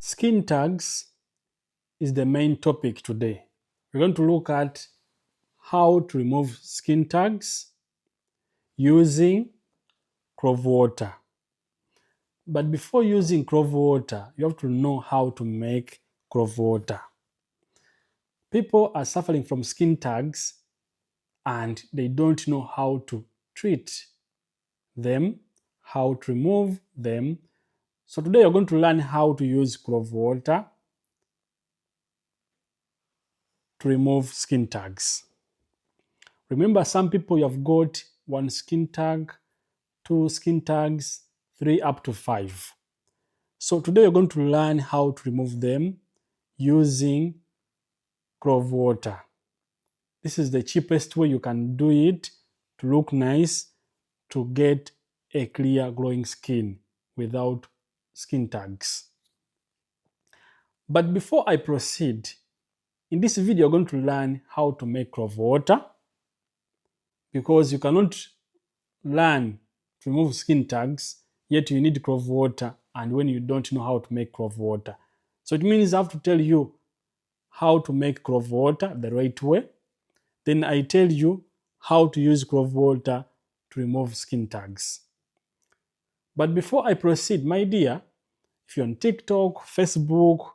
Skin tags is the main topic today. We're going to look at how to remove skin tags using Clove water. But before using Clove water, you have to know how to make Clove water. People are suffering from skin tags and they don't know how to treat them, how to remove them. So today you're going to learn how to use Clove water to remove skin tags. Remember, some people you have got one skin tag, two skin tags, three up to five. So today you're going to learn how to remove them using Clove water. This is the cheapest way you can do it to look nice, to get a clear glowing skin without skin tags. But before I proceed, in this video you're going to learn how to make Clove water, because you cannot learn to remove skin tags, yet you need Clove water, and when you don't know how to make Clove water. So it means I have to tell you how to make Clove water the right way. Then I tell you how to use Clove water to remove skin tags. But before I proceed, my dear, if you're on TikTok, Facebook,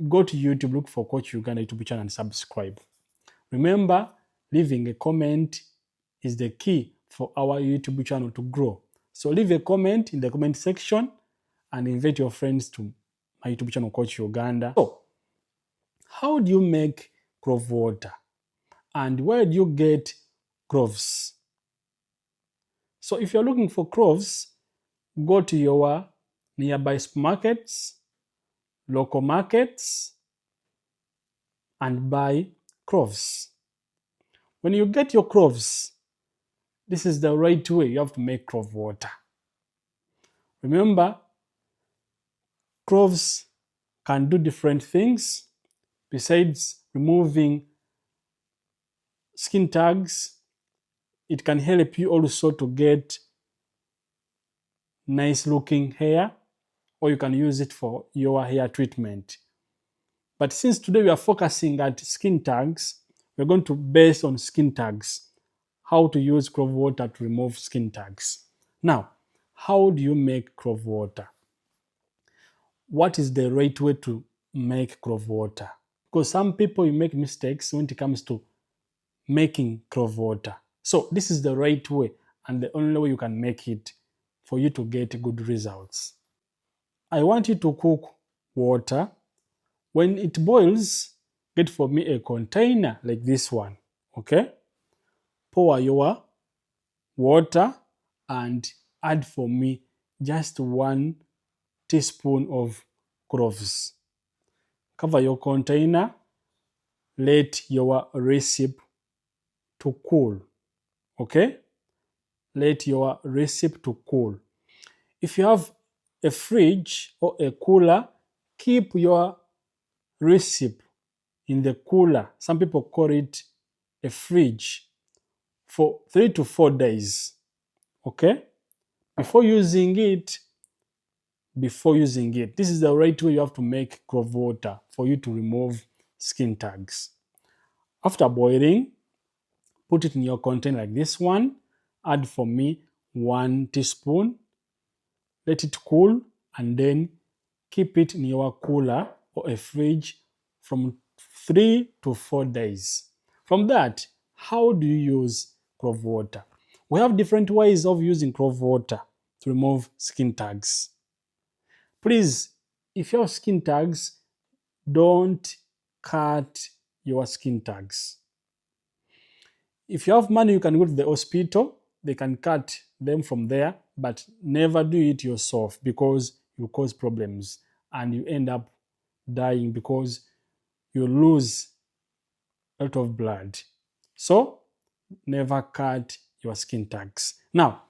go to YouTube, look for Coach Uganda YouTube channel and subscribe. Remember, leaving a comment is the key for our YouTube channel to grow. So leave a comment in the comment section and invite your friends to my YouTube channel, Coach Uganda. So, how do you make Clove water? And where do you get cloves? So if you're looking for cloves, go to your nearby supermarkets, local markets, and buy cloves. When you get your cloves, this is the right way you have to make Clove water. Remember, cloves can do different things. Besides removing skin tags, it can help you also to get nice looking hair, or you can use it for your hair treatment. But since today we are focusing at skin tags, we're going to base on skin tags, how to use Clove water to remove skin tags. Now, how do you make Clove water? What is the right way to make Clove water? Because some people you make mistakes when it comes to making Clove water. So this is the right way and the only way you can make it for you to get good results. I want you to cook water. When it boils, get for me a container like this one, okay? Pour your water and add for me just 1 teaspoon of cloves. Cover your container, let your recipe to cool, okay? Let your recipe to cool. If you have a fridge or a cooler, keep your recipe in the cooler. Some people call it a fridge for 3 to 4 days, okay? Before using it, this is the right way you have to make Clove water for you to remove skin tags. After boiling, put it in your container like this one. Add for me 1 teaspoon. Let it cool and then keep it in your cooler or a fridge from 3 to 4 days. From that, how do you use Clove water? We have different ways of using Clove water to remove skin tags. Please, if you have skin tags, don't cut your skin tags. If you have money, you can go to the hospital. They can cut them from there, but never do it yourself because you cause problems and you end up dying because you lose a lot of blood. So, never cut your skin tags. Now,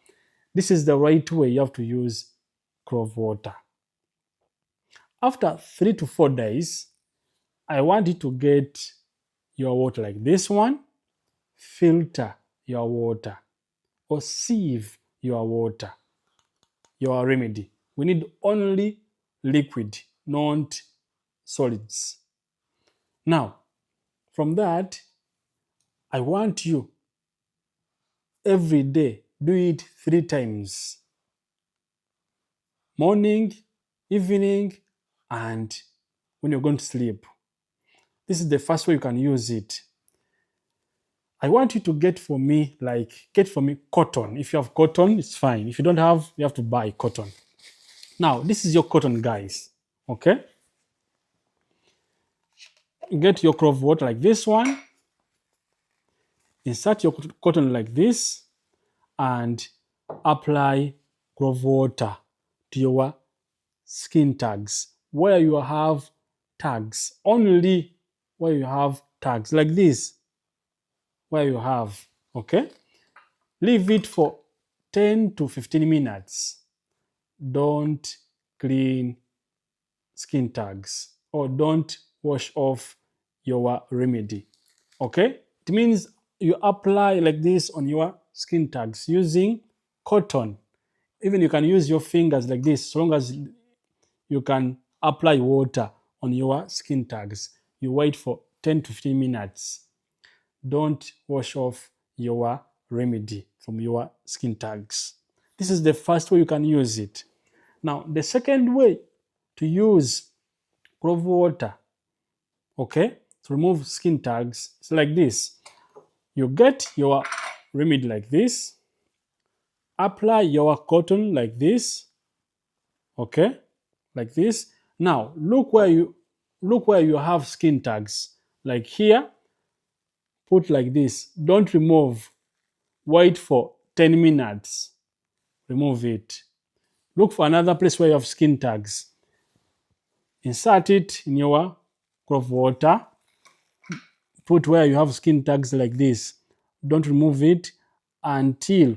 this is the right way you have to use Clove water. After 3 to 4 days, I want you to get your water like this one, filter your water, or sieve your water, your remedy. We need only liquid, not solids. Now, from that, I want you every day do it 3 times: morning, evening, and when you're going to sleep. This is the first way you can use it. I want you to get for me cotton. If you have cotton, it's fine. If you don't have, you have to buy cotton. Now, this is your cotton, guys. Okay? Get your clove water like this one. Insert your cotton like this and apply clove water to your skin tags. Where you have tags, only where you have tags like this, where you have, okay? Leave it for 10 to 15 minutes. Don't clean skin tags or don't wash off your remedy, okay? It means you apply like this on your skin tags using cotton. Even you can use your fingers like this, so long as you can apply water on your skin tags. You wait for 10 to 15 minutes. Don't wash off your remedy from your skin tags. This is the first way you can use it. Now, the second way to use clove water, okay, to remove skin tags, is like this. You get your remedy like this, apply your cotton like this, okay, like this. Now, look where you have skin tags. Like here, put like this. Don't remove. Wait for 10 minutes. Remove it. Look for another place where you have skin tags. Insert it in your clove water. Put where you have skin tags like this. Don't remove it until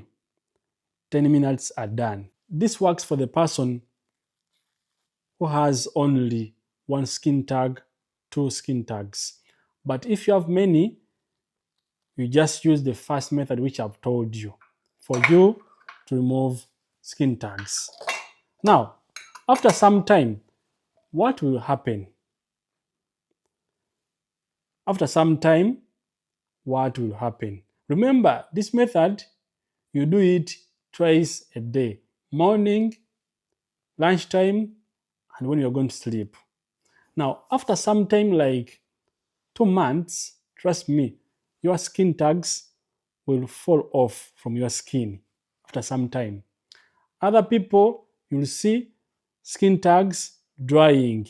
10 minutes are done. This works for the person who has only one skin tag, 2 skin tags. But if you have many, you just use the first method which I've told you for you to remove skin tags. Now, after some time, what will happen? After some time, what will happen? Remember, this method, you do it twice a day: morning, lunchtime, and when you're going to sleep. Now, after some time, like 2 months, trust me, your skin tags will fall off from your skin after some time. Other people, you'll see skin tags drying,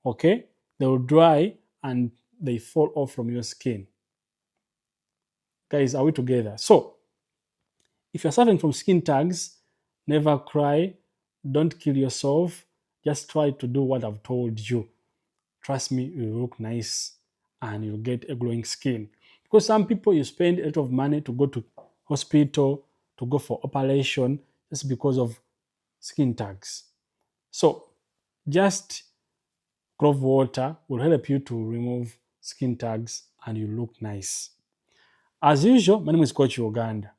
okay? They will dry and they fall off from your skin. Guys, are we together? So, if you're suffering from skin tags, never cry, don't kill yourself, just try to do what I've told you. Trust me, you look nice and you'll get a glowing skin. Because some people, you spend a lot of money to go to hospital, to go for operation, just because of skin tags. So just clove water will help you to remove skin tags and you look nice. As usual, my name is Coach Uganda.